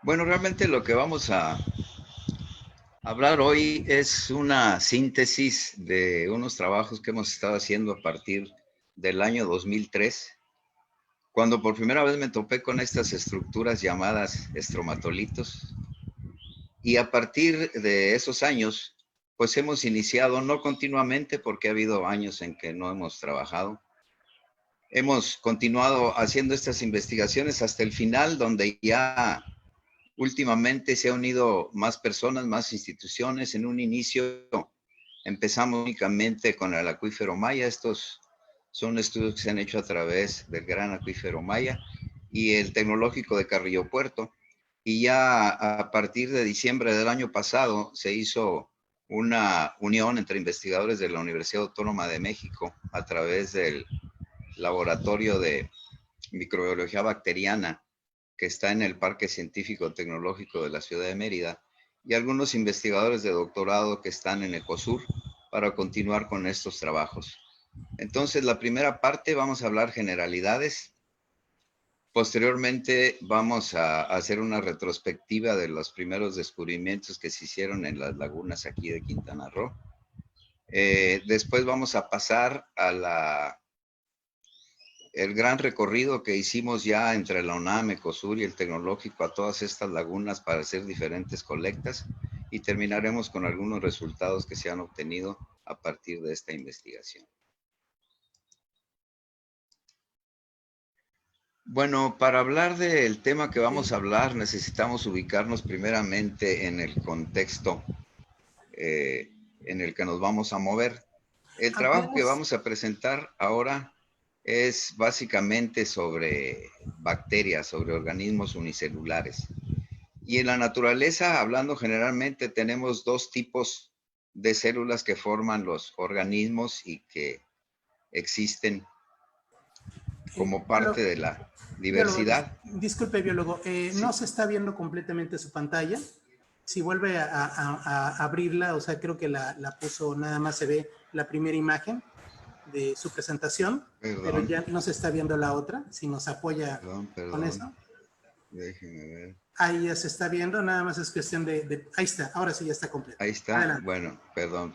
Bueno, realmente lo que vamos a hablar hoy es una síntesis de unos trabajos que hemos estado haciendo a partir del año 2003, cuando por primera vez me topé con estas estructuras llamadas estromatolitos. Y a partir de esos años, pues hemos iniciado, no continuamente, porque ha habido años en que no hemos trabajado. Hemos continuado haciendo estas investigaciones hasta el final, donde ya últimamente se han unido más personas, más instituciones. En un inicio empezamos únicamente con el acuífero Maya. Estos son estudios que se han hecho a través del gran acuífero Maya y el tecnológico de Carrillo Puerto. Y ya a partir de diciembre del año pasado se hizo una unión entre investigadores de la Universidad Autónoma de México a través del Laboratorio de Microbiología Bacteriana que está en el Parque Científico Tecnológico de la Ciudad de Mérida, y algunos investigadores de doctorado que están en Ecosur para continuar con estos trabajos. Entonces, la primera parte vamos a hablar generalidades. Posteriormente vamos a hacer una retrospectiva de los primeros descubrimientos que se hicieron en las lagunas aquí de Quintana Roo. Después vamos a pasar a el gran recorrido que hicimos ya entre la UNAM, Ecosur y el Tecnológico a todas estas lagunas para hacer diferentes colectas, y terminaremos con algunos resultados que se han obtenido a partir de esta investigación. Bueno, para hablar del tema que vamos a hablar, necesitamos ubicarnos primeramente en el contexto en el que nos vamos a mover. El trabajo que vamos a presentar ahora es básicamente sobre bacterias, sobre organismos unicelulares. Y en la naturaleza, hablando generalmente, tenemos dos tipos de células que forman los organismos y que existen como parte de la diversidad. Disculpe, biólogo, Sí. no se está viendo completamente su pantalla. Si vuelve a abrirla, o sea, creo que la puso, nada más se ve la primera imagen de su presentación, pero ya no se está viendo la otra. Si nos apoya con eso. Déjeme ver. Ahí ya se está viendo, nada más es cuestión ahí está, ahora sí ya está completo. Ahí está. Adelante. Bueno, perdón.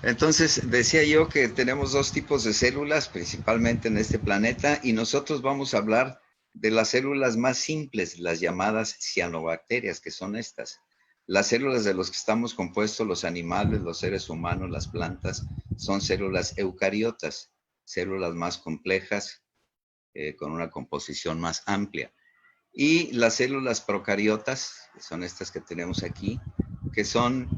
Entonces, decía yo que tenemos dos tipos de células, principalmente en este planeta, y nosotros vamos a hablar de las células más simples, las llamadas cianobacterias, que son estas. Las células de las que estamos compuestos, los animales, los seres humanos, las plantas, son células eucariotas, células más complejas, con una composición más amplia. Y las células procariotas, que son estas que tenemos aquí, que son,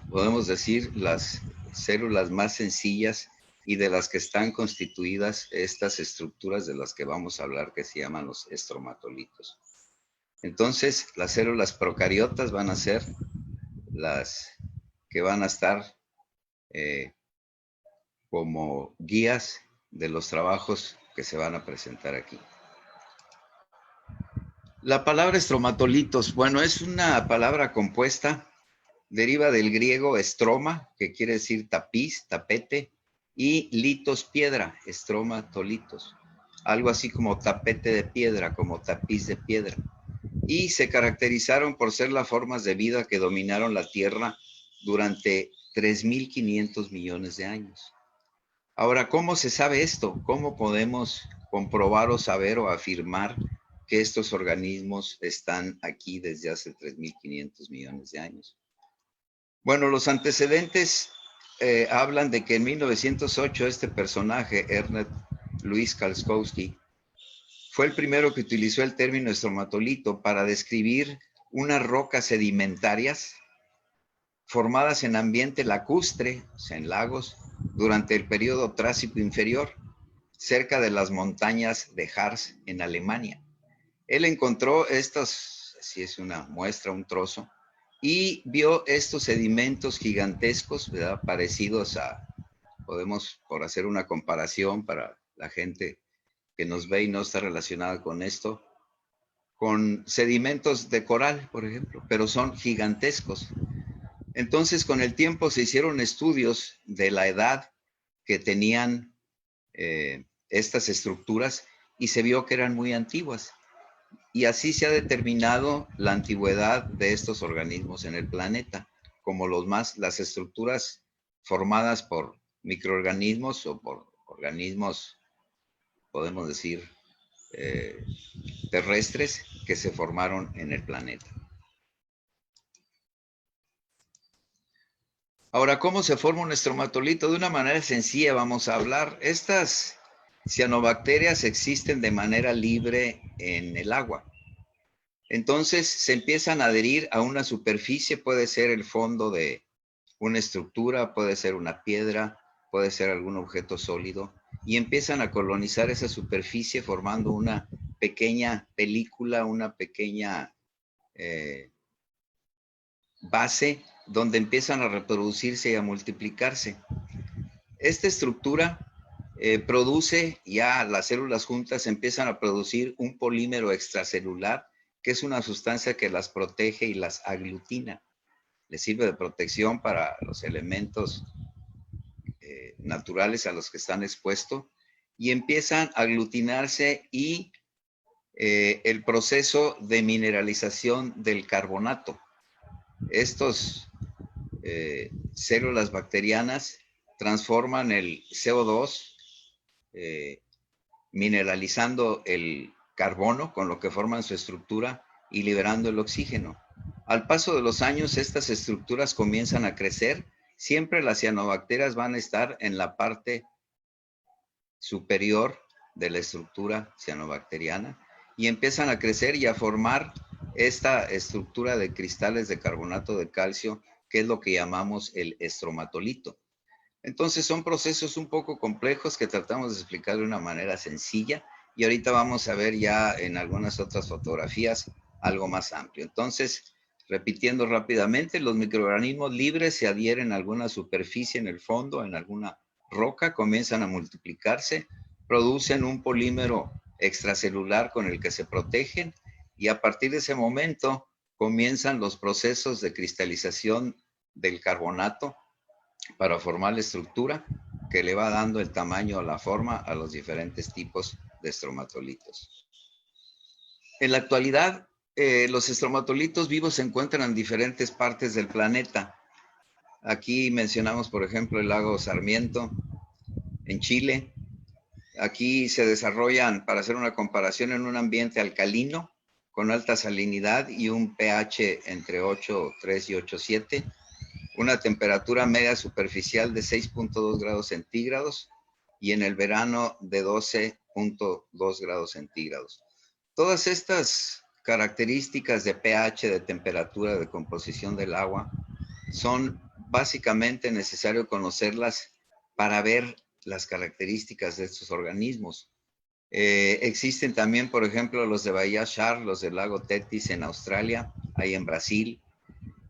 podemos decir, las células más sencillas y de las que están constituidas estas estructuras de las que vamos a hablar, que se llaman los estromatolitos. Entonces, las células procariotas van a ser las que van a estar como guías de los trabajos que se van a presentar aquí. La palabra estromatolitos, bueno, es una palabra compuesta, deriva del griego estroma, que quiere decir tapiz, tapete, y litos, piedra, estromatolitos. Algo así como tapete de piedra, como tapiz de piedra. Y se caracterizaron por ser las formas de vida que dominaron la Tierra durante 3.500 millones de años. Ahora, ¿cómo se sabe esto? ¿Cómo podemos comprobar o saber o afirmar que estos organismos están aquí desde hace 3.500 millones de años? Bueno, los antecedentes hablan de que en 1908 este personaje, Ernest Louis Kalskowski, fue el primero que utilizó el término estromatolito para describir unas rocas sedimentarias formadas en ambiente lacustre, o sea, en lagos, durante el periodo Trásico inferior, cerca de las montañas de Harz, en Alemania. Él encontró estos, así es una muestra, un trozo, y vio estos sedimentos gigantescos, ¿verdad? Parecidos a, podemos, por hacer una comparación para la gente que nos ve y no está relacionada con esto, con sedimentos de coral, por ejemplo, pero son gigantescos. Entonces, con el tiempo se hicieron estudios de la edad que tenían estas estructuras y se vio que eran muy antiguas. y así se ha determinado la antigüedad de estos organismos en el planeta, como las estructuras formadas por microorganismos o por organismos, podemos decir, terrestres que se formaron en el planeta. Ahora, ¿cómo se forma un estromatolito? De una manera sencilla vamos a hablar. Estas cianobacterias existen de manera libre en el agua. Entonces se empiezan a adherir a una superficie, puede ser el fondo de una estructura, puede ser una piedra, puede ser algún objeto sólido, y empiezan a colonizar esa superficie formando una pequeña película, una pequeña base donde empiezan a reproducirse y a multiplicarse. Esta estructura produce, ya las células juntas empiezan a producir un polímero extracelular, que es una sustancia que las protege y las aglutina. Les sirve de protección para los elementos naturales a los que están expuestos, y empiezan a aglutinarse y el proceso de mineralización del carbonato. Estos células bacterianas transforman el CO2 mineralizando el carbono, con lo que forman su estructura, y liberando el oxígeno. Al paso de los años, estas estructuras comienzan a crecer. Siempre las cianobacterias van a estar en la parte superior de la estructura cianobacteriana y empiezan a crecer y a formar esta estructura de cristales de carbonato de calcio, que es lo que llamamos el estromatolito. Entonces son procesos un poco complejos que tratamos de explicar de una manera sencilla, y ahorita vamos a ver ya en algunas otras fotografías algo más amplio. Entonces, repitiendo rápidamente, los microorganismos libres se adhieren a alguna superficie en el fondo, en alguna roca, comienzan a multiplicarse, producen un polímero extracelular con el que se protegen, y a partir de ese momento comienzan los procesos de cristalización del carbonato para formar la estructura que le va dando el tamaño o la forma a los diferentes tipos de estromatolitos. En la actualidad, los estromatolitos vivos se encuentran en diferentes partes del planeta. Aquí mencionamos, por ejemplo, el lago Sarmiento, en Chile. Aquí se desarrollan, para hacer una comparación, en un ambiente alcalino, con alta salinidad y un pH entre 8.3 y 8.7. Una temperatura media superficial de 6.2 grados centígrados y en el verano de 12.2 grados centígrados. Todas estas características de pH, de temperatura, de composición del agua, son básicamente necesario conocerlas para ver las características de estos organismos. Existen también, por ejemplo, los de Bahía Shar, los del lago Tetis en Australia, hay en Brasil,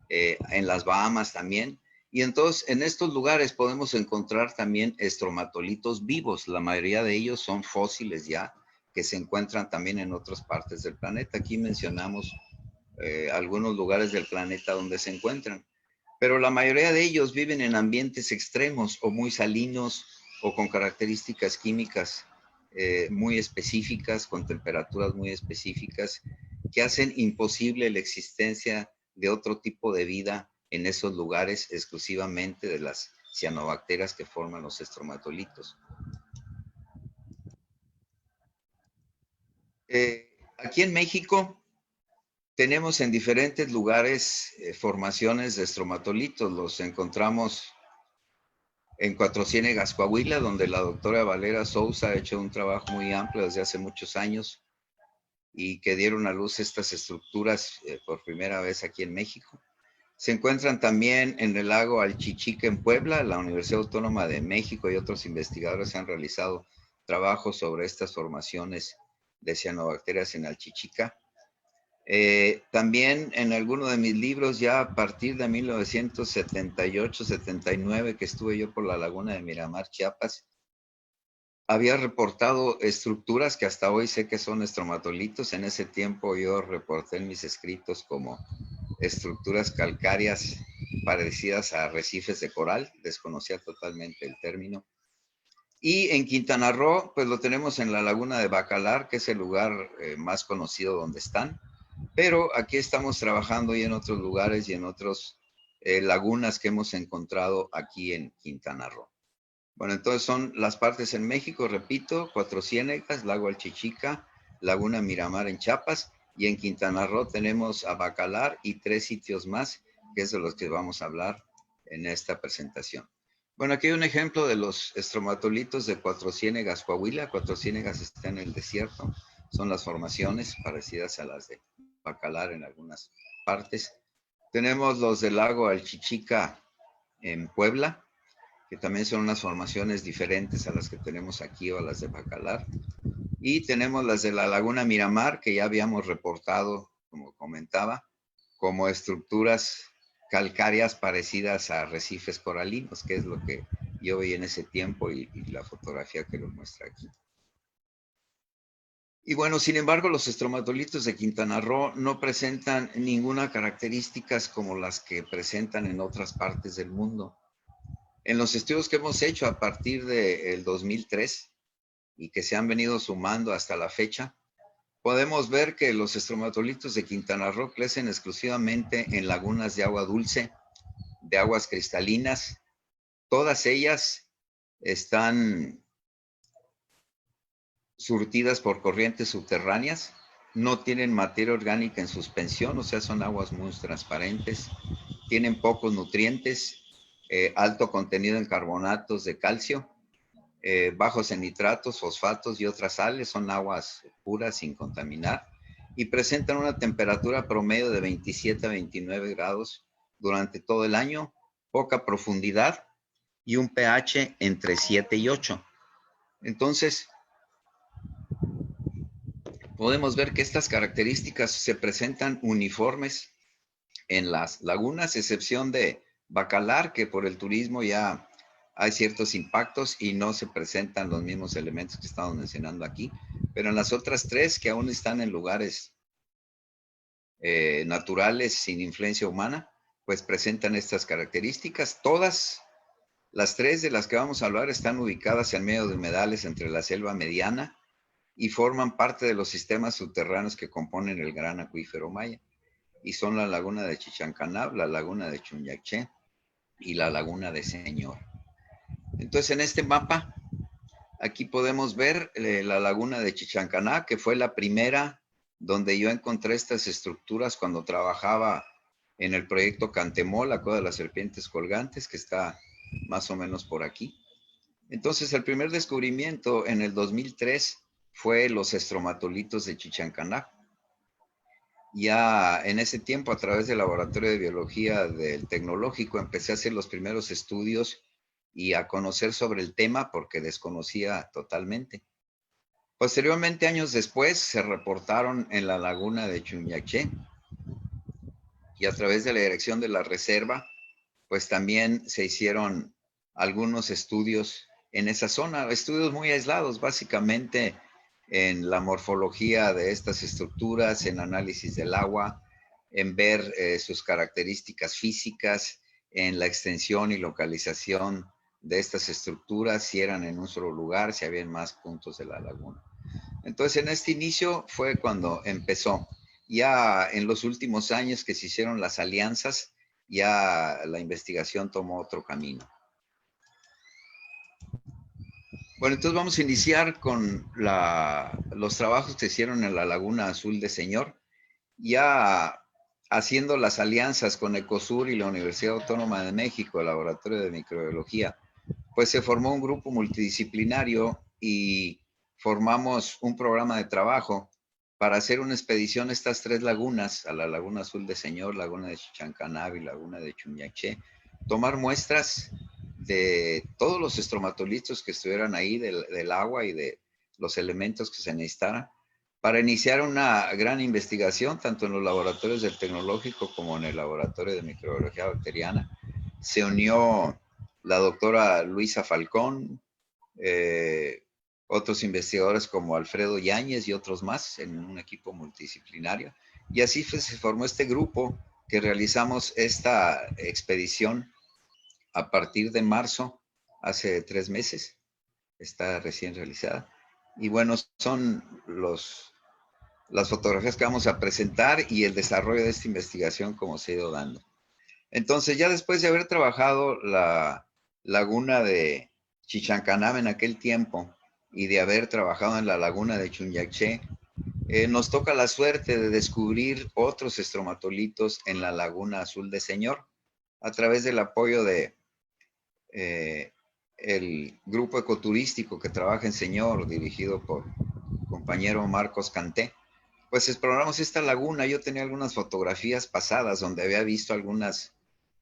en las Bahamas también. Y entonces en estos lugares podemos encontrar también estromatolitos vivos. La mayoría de ellos son fósiles ya, que se encuentran también en otras partes del planeta. Aquí mencionamos algunos lugares del planeta donde se encuentran. Pero la mayoría de ellos viven en ambientes extremos o muy salinos o con características químicas muy específicas, con temperaturas muy específicas, que hacen imposible la existencia de otro tipo de vida en esos lugares, exclusivamente de las cianobacterias que forman los estromatolitos. Aquí en México tenemos en diferentes lugares formaciones de estromatolitos. Los encontramos en Cuatro Ciénegas, Coahuila, donde la doctora Valera Sousa ha hecho un trabajo muy amplio desde hace muchos años y que dieron a luz estas estructuras por primera vez aquí en México. Se encuentran también en el lago Alchichica en Puebla. La Universidad Autónoma de México y otros investigadores han realizado trabajos sobre estas formaciones de cianobacterias en Alchichica. También en alguno de mis libros, ya a partir de 1978-79, que estuve yo por la laguna de Miramar, Chiapas, había reportado estructuras que hasta hoy sé que son estromatolitos. En ese tiempo yo reporté en mis escritos como estructuras calcáreas parecidas a arrecifes de coral, desconocía totalmente el término. Y en Quintana Roo, pues lo tenemos en la laguna de Bacalar, que es el lugar más conocido donde están. Pero aquí estamos trabajando y en otros lugares y en otras lagunas que hemos encontrado aquí en Quintana Roo. Bueno, entonces son las partes en México, repito, Cuatro Ciénegas, Lago Alchichica, Laguna Miramar en Chiapas, y en Quintana Roo tenemos a Bacalar y 3 sitios más, que es de los que vamos a hablar en esta presentación. Bueno, aquí hay un ejemplo de los estromatolitos de Cuatro Ciénegas, Coahuila. Cuatro Ciénegas está en el desierto. Son las formaciones parecidas a las de Bacalar en algunas partes. Tenemos los del lago Alchichica en Puebla, que también son unas formaciones diferentes a las que tenemos aquí o a las de Bacalar. Y tenemos las de la laguna Miramar, que ya habíamos reportado, como comentaba, como estructuras calcáreas parecidas a arrecifes coralinos, que es lo que yo vi en ese tiempo y la fotografía que lo muestra aquí. Y bueno, sin embargo, los estromatolitos de Quintana Roo no presentan ninguna características como las que presentan en otras partes del mundo. En los estudios que hemos hecho a partir del 2003 y que se han venido sumando hasta la fecha, podemos ver que los estromatolitos de Quintana Roo crecen exclusivamente en lagunas de agua dulce, de aguas cristalinas. Todas ellas están surtidas por corrientes subterráneas, no tienen materia orgánica en suspensión, o sea, son aguas muy transparentes, tienen pocos nutrientes, alto contenido en carbonatos de calcio, bajos en nitratos, fosfatos y otras sales, son aguas puras sin contaminar y presentan una temperatura promedio de 27 a 29 grados durante todo el año, poca profundidad y un pH entre 7 y 8. Entonces, podemos ver que estas características se presentan uniformes en las lagunas, excepción de Bacalar, que por el turismo ya hay ciertos impactos y no se presentan los mismos elementos que estamos mencionando aquí, pero en las otras 3 que aún están en lugares naturales sin influencia humana, pues presentan estas características. Todas las 3 de las que vamos a hablar están ubicadas en medio de humedales entre la selva mediana y forman parte de los sistemas subterráneos que componen el gran acuífero maya. Y son la laguna de Chichancanab, la laguna de Chunyaché y la laguna de Señor. Entonces, en este mapa, aquí podemos ver la laguna de Chichancanab, que fue la primera donde yo encontré estas estructuras cuando trabajaba en el proyecto Cantemol, la Cueva de las Serpientes Colgantes, que está más o menos por aquí. Entonces, el primer descubrimiento en el 2003 fue los estromatolitos de Chichancanab. Ya en ese tiempo, a través del Laboratorio de Biología del Tecnológico, empecé a hacer los primeros estudios y a conocer sobre el tema porque desconocía totalmente. Posteriormente, años después, se reportaron en la laguna de Chunyaché y a través de la dirección de la reserva, pues también se hicieron algunos estudios en esa zona, estudios muy aislados, básicamente en la morfología de estas estructuras, en análisis del agua, en ver sus características físicas, en la extensión y localización de estas estructuras, si eran en un solo lugar, si había más puntos de la laguna. Entonces, en este inicio fue cuando empezó. Ya en los últimos años que se hicieron las alianzas, ya la investigación tomó otro camino. Bueno, entonces vamos a iniciar con los trabajos que se hicieron en la Laguna Azul de Señor, ya haciendo las alianzas con Ecosur y la Universidad Autónoma de México, el Laboratorio de Microbiología, pues se formó un grupo multidisciplinario y formamos un programa de trabajo para hacer una expedición a estas 3 lagunas, a la Laguna Azul de Señor, Laguna de Chichancanab y Laguna de Chunyaché, tomar muestras de todos los estromatolitos que estuvieran ahí, del agua y de los elementos que se necesitaran, para iniciar una gran investigación, tanto en los laboratorios del Tecnológico como en el Laboratorio de Microbiología Bacteriana. Se unió la doctora Luisa Falcón, otros investigadores como Alfredo Yáñez y otros más en un equipo multidisciplinario. Y así se formó este grupo que realizamos esta expedición a partir de marzo, hace 3 meses. está recién realizada. Y bueno, son las fotografías que vamos a presentar y el desarrollo de esta investigación como se ha ido dando. Entonces, ya después de haber trabajado la laguna de Chichancanab en aquel tiempo y de haber trabajado en la laguna de Chunyaché, nos toca la suerte de descubrir otros estromatolitos en la laguna Azul de Señor a través del apoyo de el grupo ecoturístico que trabaja en Señor, dirigido por compañero Marcos Canté. Pues exploramos esta laguna. Yo tenía algunas fotografías pasadas donde había visto algunas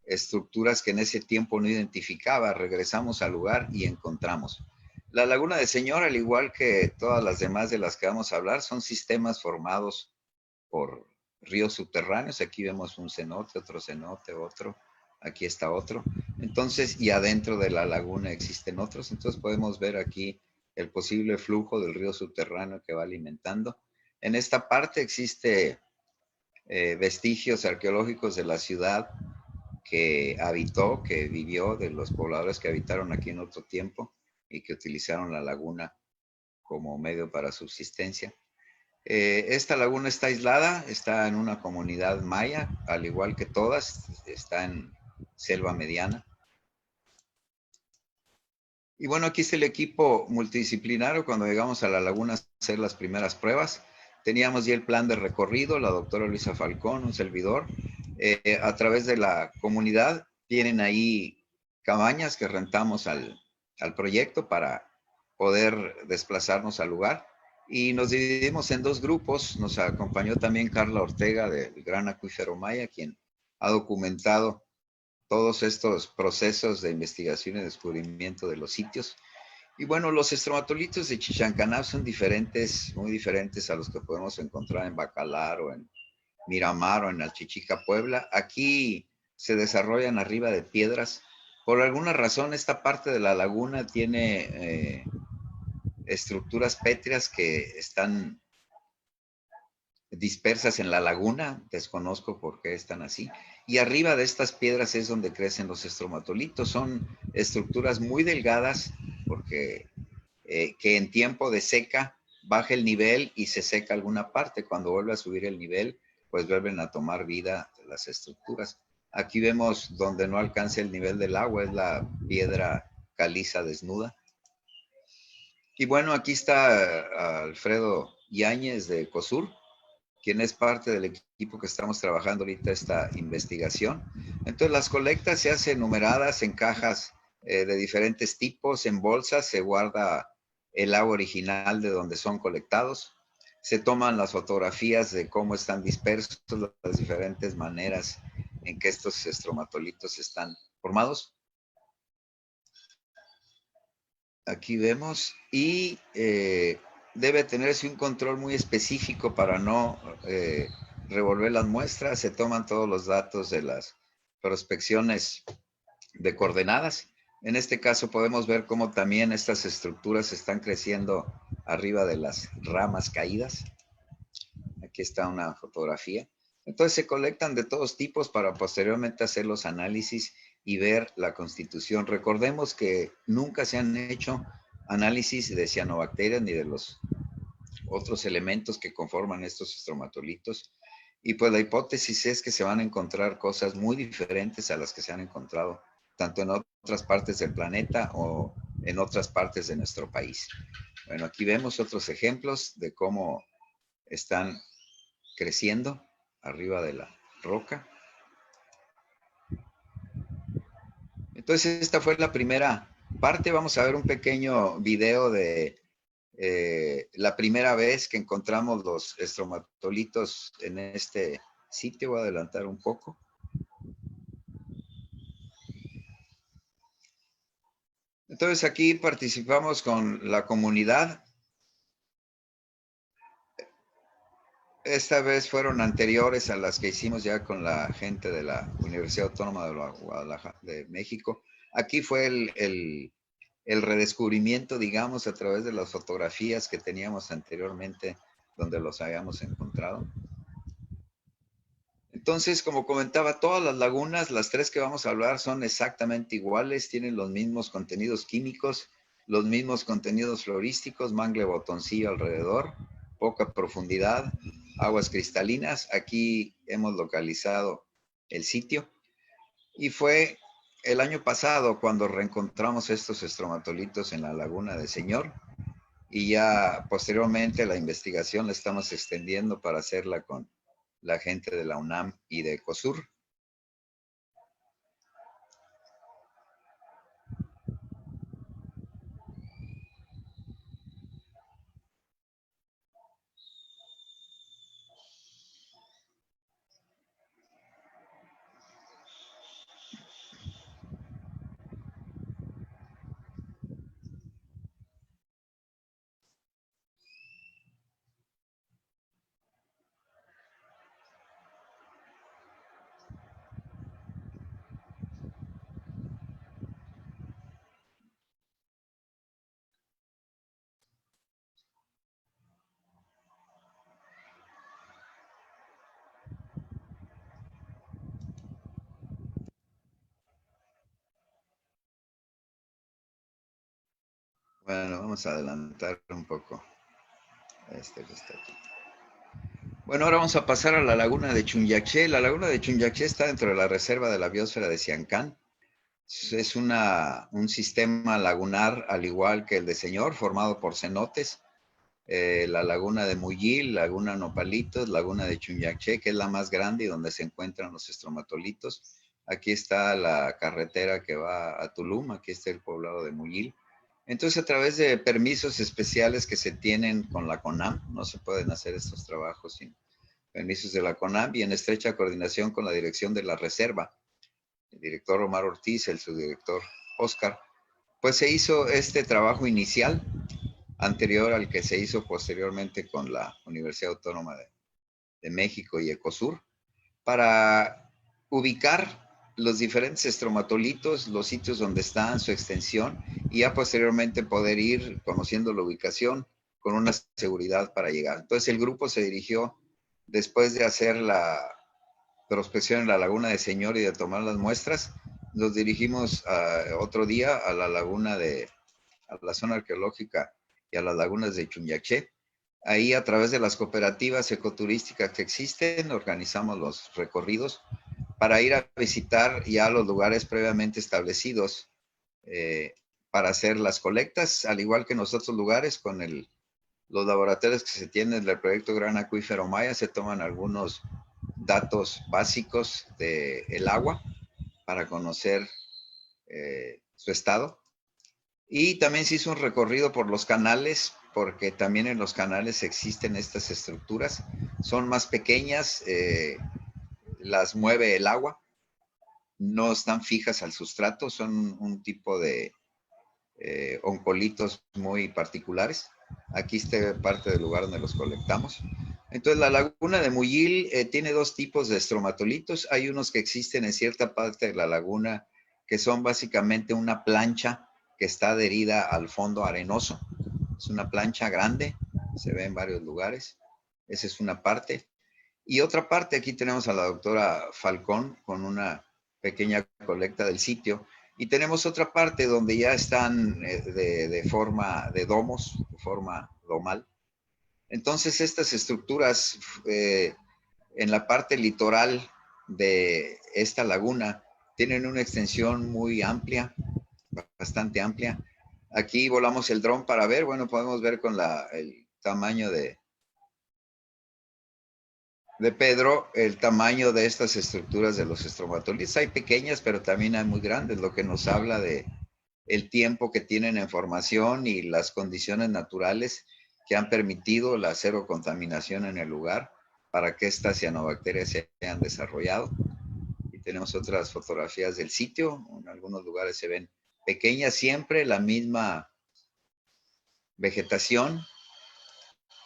estructuras que en ese tiempo no identificaba. Regresamos al lugar y encontramos. La laguna de Señor, al igual que todas las demás de las que vamos a hablar, son sistemas formados por ríos subterráneos. Aquí vemos un cenote, otro. Aquí está otro. Entonces, y adentro de la laguna existen otros. Entonces podemos ver aquí el posible flujo del río subterráneo que va alimentando. En esta parte existe vestigios arqueológicos de la ciudad que habitó, que vivió, de los pobladores que habitaron aquí en otro tiempo y que utilizaron la laguna como medio para subsistencia. Esta laguna está aislada, está en una comunidad maya, al igual que todas, está en selva mediana. Y bueno, aquí está el equipo multidisciplinario cuando llegamos a la laguna a hacer las primeras pruebas. Teníamos ya el plan de recorrido, la doctora Luisa Falcón, un servidor. A través de la comunidad tienen ahí cabañas que rentamos al proyecto para poder desplazarnos al lugar. Y nos dividimos en dos grupos. Nos acompañó también Carla Ortega del Gran Acuífero Maya, quien ha documentado todos estos procesos de investigación y descubrimiento de los sitios. Y bueno, los estromatolitos de Chichancanab son diferentes, muy diferentes a los que podemos encontrar en Bacalar o en Miramar o en Alchichica, Puebla. Aquí se desarrollan arriba de piedras. Por alguna razón, esta parte de la laguna tiene estructuras pétreas que están dispersas en la laguna, desconozco por qué están así, y arriba de estas piedras es donde crecen los estromatolitos. Son estructuras muy delgadas porque que en tiempo de seca baja el nivel y se seca alguna parte. Cuando vuelve a subir el nivel, pues vuelven a tomar vida las estructuras. Aquí vemos donde no alcanza el nivel del agua, es la piedra caliza desnuda. Y bueno, aquí está Alfredo Yáñez de COSUR, quien es parte del equipo que estamos trabajando ahorita esta investigación. Entonces las colectas se hacen numeradas en cajas de diferentes tipos, en bolsas, se guarda el agua original de donde son colectados, se toman las fotografías de cómo están dispersos, las diferentes maneras en que estos estromatolitos están formados. Aquí vemos y debe tenerse un control muy específico para no revolver las muestras. Se toman todos los datos de las prospecciones de coordenadas. En este caso podemos ver cómo también estas estructuras están creciendo arriba de las ramas caídas. Aquí está una fotografía. Entonces se colectan de todos tipos para posteriormente hacer los análisis y ver la constitución. Recordemos que nunca se han hecho análisis de cianobacterias ni de los otros elementos que conforman estos estromatolitos. Y pues la hipótesis es que se van a encontrar cosas muy diferentes a las que se han encontrado tanto en otras partes del planeta o en otras partes de nuestro país. Bueno, aquí vemos otros ejemplos de cómo están creciendo arriba de la roca. Entonces esta fue la primera parte. Vamos a ver un pequeño video de la primera vez que encontramos los estromatolitos en este sitio. Voy a adelantar un poco. Entonces aquí participamos con la comunidad. Esta vez fueron anteriores a las que hicimos ya con la gente de la Universidad Autónoma de Guadalajara, de México. Aquí fue el redescubrimiento, digamos, a través de las fotografías que teníamos anteriormente donde los habíamos encontrado. Entonces, como comentaba, todas las lagunas, las tres que vamos a hablar, son exactamente iguales, tienen los mismos contenidos químicos. los mismos contenidos florísticos, mangle botoncillo alrededor, poca profundidad, aguas cristalinas. Aquí hemos localizado el sitio y fue el año pasado cuando reencontramos estos estromatolitos en la laguna de Señor, y ya posteriormente la investigación la estamos extendiendo para hacerla con la gente de la UNAM y de ECOSUR. Bueno, vamos a adelantar un poco este que está aquí. Bueno, ahora vamos a pasar a la laguna de Chunyaché. La laguna de Chunyaché está dentro de la reserva de la biosfera de Siancán. Es un sistema lagunar al igual que el de Señor, formado por cenotes. La laguna de Muyil, laguna Nopalitos, laguna de Chunyaché, que es la más grande y donde se encuentran los estromatolitos. Aquí está la carretera que va a Tulum, aquí está el poblado de Muyil. Entonces, a través de permisos especiales que se tienen con la CONAM, no se pueden hacer estos trabajos sin permisos de la CONAM, y en estrecha coordinación con la dirección de la reserva, el director Omar Ortiz, el subdirector Oscar, pues se hizo este trabajo inicial anterior al que se hizo posteriormente con la Universidad Autónoma de México y ECOSUR, para ubicar los diferentes estromatolitos, los sitios donde están, su extensión, y ya posteriormente poder ir conociendo la ubicación con una seguridad para llegar. Entonces el grupo se dirigió, después de hacer la prospección en la laguna de Señor y de tomar las muestras, nos dirigimos otro día a la laguna a la zona arqueológica y a las lagunas de Chunyaché. Ahí, a través de las cooperativas ecoturísticas que existen, organizamos los recorridos para ir a visitar ya los lugares previamente establecidos para hacer las colectas, al igual que en los otros lugares, con los laboratorios que se tienen del proyecto Gran Acuífero Maya, se toman algunos datos básicos del agua para conocer su estado. Y también se hizo un recorrido por los canales, porque también en los canales existen estas estructuras. Son más pequeñas, las mueve el agua, no están fijas al sustrato, son un tipo de oncolitos muy particulares. Aquí está parte del lugar donde los colectamos. Entonces, la laguna de Muyil tiene dos tipos de estromatolitos. Hay unos que existen en cierta parte de la laguna que son básicamente una plancha que está adherida al fondo arenoso. Es una plancha grande, se ve en varios lugares. Esa es una parte. Y otra parte, aquí tenemos a la doctora Falcón con una pequeña colecta del sitio. Y tenemos otra parte donde ya están de forma de domos, de forma domal. Entonces, estas estructuras en la parte litoral de esta laguna tienen una extensión muy amplia, bastante amplia. Aquí volamos el dron para ver, bueno, podemos ver con el tamaño de Pedro, el tamaño de estas estructuras de los estromatolitos. Hay pequeñas, pero también hay muy grandes, lo que nos habla de el tiempo que tienen en formación y las condiciones naturales que han permitido la cero contaminación en el lugar para que estas cianobacterias se hayan desarrollado. Y tenemos otras fotografías del sitio. En algunos lugares se ven pequeñas, siempre la misma vegetación,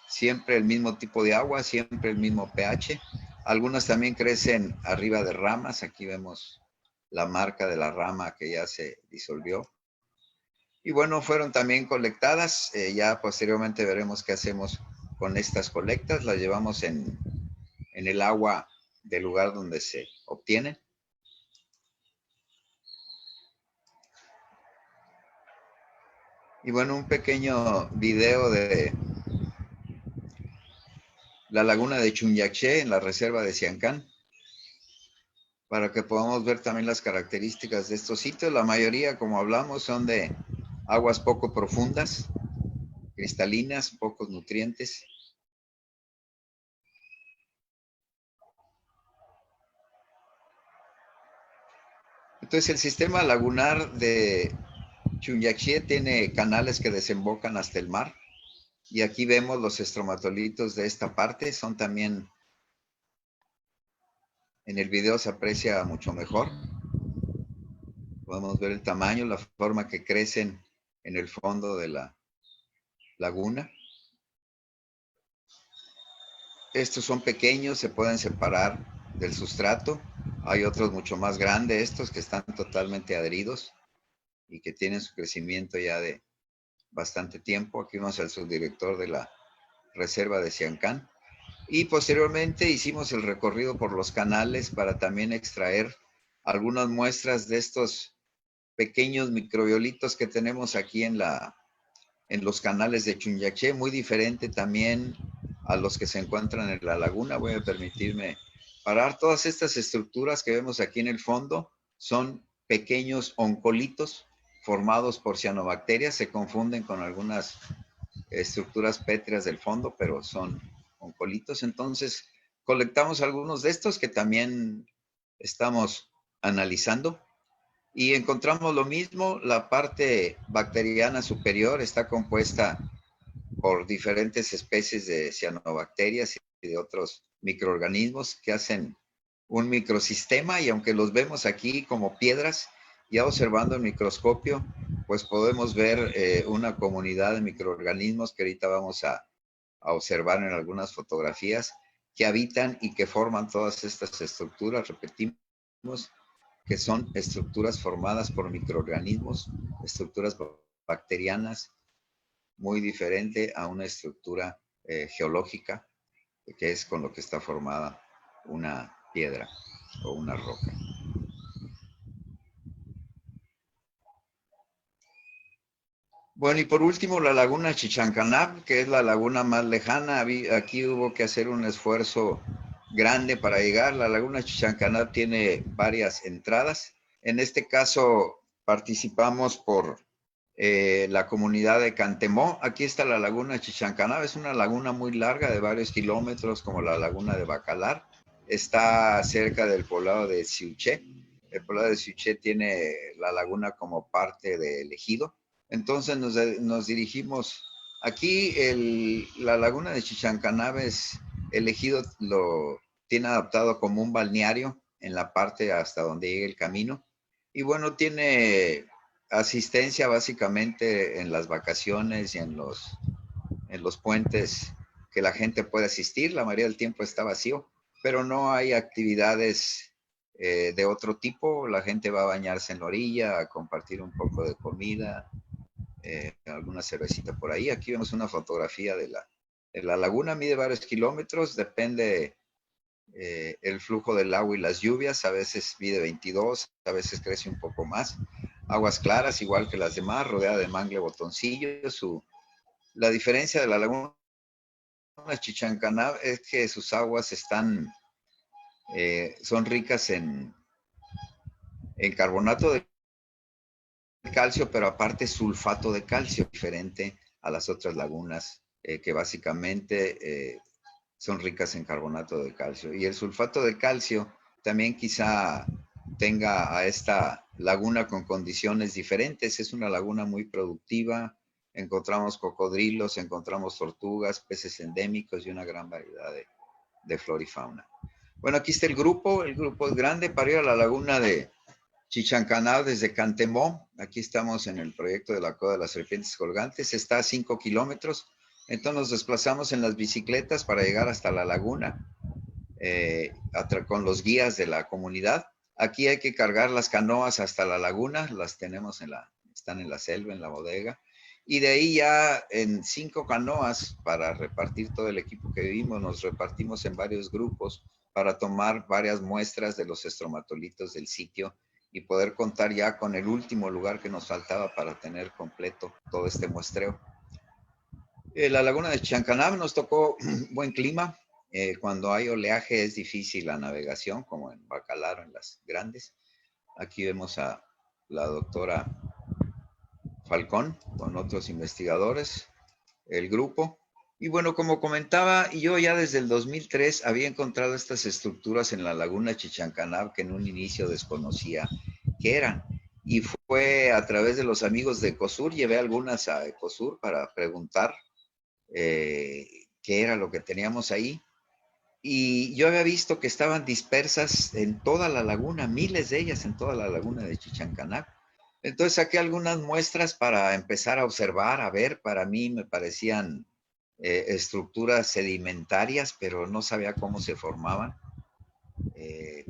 siempre el mismo tipo de agua, siempre el mismo pH. Algunas también crecen arriba de ramas. Aquí vemos la marca de la rama que ya se disolvió. Y bueno, fueron también colectadas. Ya posteriormente veremos qué hacemos con estas colectas. Las llevamos en el agua del lugar donde se obtienen. Y bueno, un pequeño video de la laguna de Chunyaché en la reserva de Siancán, para que podamos ver también las características de estos sitios. La mayoría, como hablamos, son de aguas poco profundas, cristalinas, pocos nutrientes. Entonces el sistema lagunar de Chunyaché tiene canales que desembocan hasta el mar. Y aquí vemos los estromatolitos de esta parte, son también, en el video se aprecia mucho mejor. Podemos ver el tamaño, la forma que crecen en el fondo de la laguna. Estos son pequeños, se pueden separar del sustrato. Hay otros mucho más grandes, estos que están totalmente adheridos y que tienen su crecimiento ya de bastante tiempo. Aquí vemos al subdirector de la reserva de Siancán. Y posteriormente hicimos el recorrido por los canales para también extraer algunas muestras de estos pequeños microbiolitos que tenemos aquí en los canales de Chunyaché, muy diferente también a los que se encuentran en la laguna. Voy a permitirme parar. Todas estas estructuras que vemos aquí en el fondo son pequeños oncolitos formados por cianobacterias. Se confunden con algunas estructuras pétreas del fondo, pero son oncolitos. Entonces, colectamos algunos de estos que también estamos analizando y encontramos lo mismo. La parte bacteriana superior está compuesta por diferentes especies de cianobacterias y de otros microorganismos que hacen un microsistema, y aunque los vemos aquí como piedras, ya observando el microscopio, pues podemos ver una comunidad de microorganismos que ahorita vamos a observar en algunas fotografías, que habitan y que forman todas estas estructuras. Repetimos que son estructuras formadas por microorganismos, estructuras bacterianas, muy diferente a una estructura geológica, que es con lo que está formada una piedra o una roca. Bueno, y por último, la laguna Chichancanab, que es la laguna más lejana. Aquí hubo que hacer un esfuerzo grande para llegar. La laguna Chichancanab tiene varias entradas. En este caso, participamos por la comunidad de Cantemó. Aquí está la laguna Chichancanab. Es una laguna muy larga de varios kilómetros, como la laguna de Bacalar. Está cerca del poblado de Siuché. El poblado de Siuché tiene la laguna como parte del ejido. Entonces nos dirigimos. Aquí la laguna de Chichancanab es elegido, lo tiene adaptado como un balneario en la parte hasta donde llegue el camino. Y bueno, tiene asistencia básicamente en las vacaciones y en los puentes que la gente puede asistir. La mayoría del tiempo está vacío, pero no hay actividades de otro tipo. La gente va a bañarse en la orilla, a compartir un poco de comida, alguna cervecita por ahí. Aquí vemos una fotografía de la laguna. Mide varios kilómetros, depende el flujo del agua y las lluvias. A veces mide 22, a veces crece un poco más. Aguas claras, igual que las demás, rodeada de mangle botoncillo. La diferencia de la laguna Chichancanab es que sus aguas son ricas en carbonato de calcio, pero aparte sulfato de calcio, diferente a las otras lagunas que básicamente son ricas en carbonato de calcio. Y el sulfato de calcio también quizá tenga a esta laguna con condiciones diferentes. Es una laguna muy productiva. Encontramos cocodrilos, encontramos tortugas, peces endémicos y una gran variedad de flora y fauna. Bueno, aquí está el grupo es grande. Para ir a la laguna de Chichancanab desde Cantemó, aquí estamos en el proyecto de la Cueva de las Serpientes Colgantes, está a 5 kilómetros. Entonces nos desplazamos en las bicicletas para llegar hasta la laguna con los guías de la comunidad. Aquí hay que cargar las canoas hasta la laguna, las tenemos están en la selva, en la bodega. Y de ahí ya en 5 canoas para repartir todo el equipo que vimos, nos repartimos en varios grupos para tomar varias muestras de los estromatolitos del sitio y poder contar ya con el último lugar que nos faltaba para tener completo todo este muestreo. La laguna de Chichancanab nos tocó buen clima. Cuando hay oleaje es difícil la navegación, como en Bacalar, en las grandes. Aquí vemos a la doctora Falcón con otros investigadores, el grupo. Y bueno, como comentaba, yo ya desde el 2003 había encontrado estas estructuras en la laguna Chichancanab que en un inicio desconocía qué eran. Y fue a través de los amigos de Ecosur, llevé algunas a Ecosur para preguntar qué era lo que teníamos ahí. Y yo había visto que estaban dispersas en toda la laguna, miles de ellas en toda la laguna de Chichancanab. Entonces saqué algunas muestras para empezar a observar, a ver. Para mí me parecían estructuras sedimentarias, pero no sabía cómo se formaban,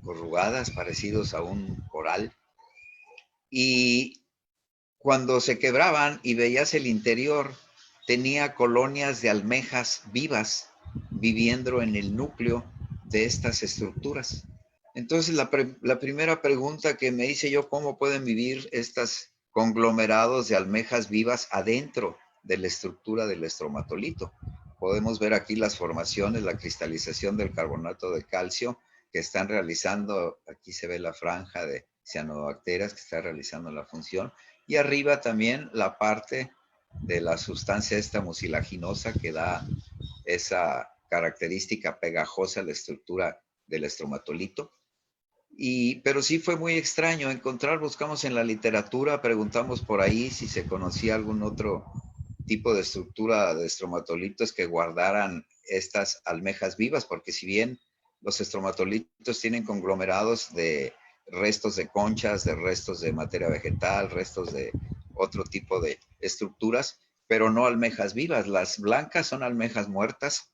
corrugadas, parecidos a un coral. Y cuando se quebraban y veías el interior, tenía colonias de almejas vivas viviendo en el núcleo de estas estructuras. Entonces, la primera pregunta que me hice yo, ¿cómo pueden vivir estos conglomerados de almejas vivas adentro de la estructura del estromatolito? Podemos ver aquí las formaciones, la cristalización del carbonato de calcio que están realizando. Aquí se ve la franja de cianobacterias que está realizando la función. Y arriba también la parte de la sustancia esta mucilaginosa que da esa característica pegajosa a la estructura del estromatolito. Pero sí fue muy extraño encontrar, buscamos en la literatura, preguntamos por ahí si se conocía algún otro tipo de estructura de estromatolitos que guardaran estas almejas vivas, porque si bien los estromatolitos tienen conglomerados de restos de conchas, de restos de materia vegetal, restos de otro tipo de estructuras, pero no almejas vivas. Las blancas son almejas muertas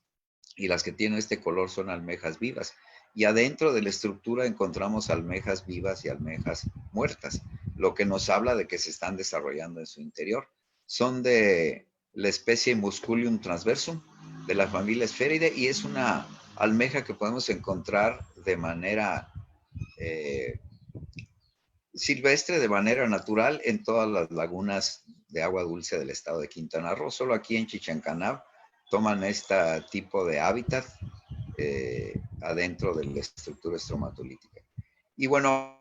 y las que tienen este color son almejas vivas. Y adentro de la estructura encontramos almejas vivas y almejas muertas, lo que nos habla de que se están desarrollando en su interior. Son de la especie Musculium transversum, de la familia Spheridae, y es una almeja que podemos encontrar de manera silvestre, de manera natural, en todas las lagunas de agua dulce del estado de Quintana Roo. Solo aquí en Chichancanab toman este tipo de hábitat adentro de la estructura estromatolítica. Y bueno,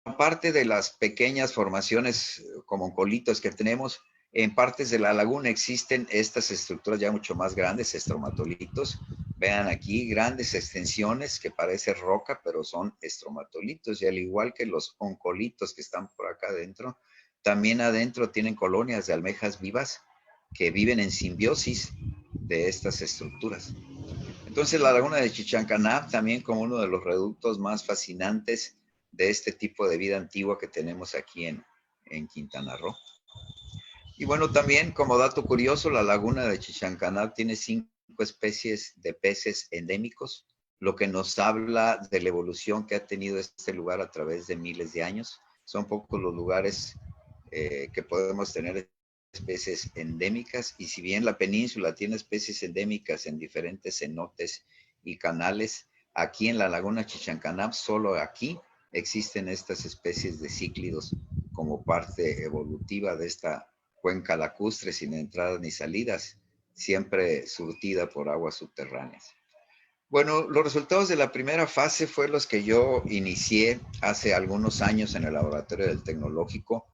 aparte de las pequeñas formaciones como colitos que tenemos, en partes de la laguna existen estas estructuras ya mucho más grandes, estromatolitos. Vean aquí grandes extensiones que parece roca, pero son estromatolitos. Y al igual que los oncolitos que están por acá adentro, también adentro tienen colonias de almejas vivas que viven en simbiosis de estas estructuras. Entonces la laguna de Chichancanab también como uno de los reductos más fascinantes de este tipo de vida antigua que tenemos aquí en Quintana Roo. Y bueno, también como dato curioso, la laguna de Chichancanab tiene 5 especies de peces endémicos, lo que nos habla de la evolución que ha tenido este lugar a través de miles de años. Son pocos los lugares que podemos tener especies endémicas, y si bien la península tiene especies endémicas en diferentes cenotes y canales, aquí en la laguna Chichancanab, solo aquí existen estas especies de cíclidos como parte evolutiva de esta cuenca lacustre sin entradas ni salidas, siempre surtida por aguas subterráneas. Bueno, los resultados de la primera fase fue los que yo inicié hace algunos años en el laboratorio del Tecnológico.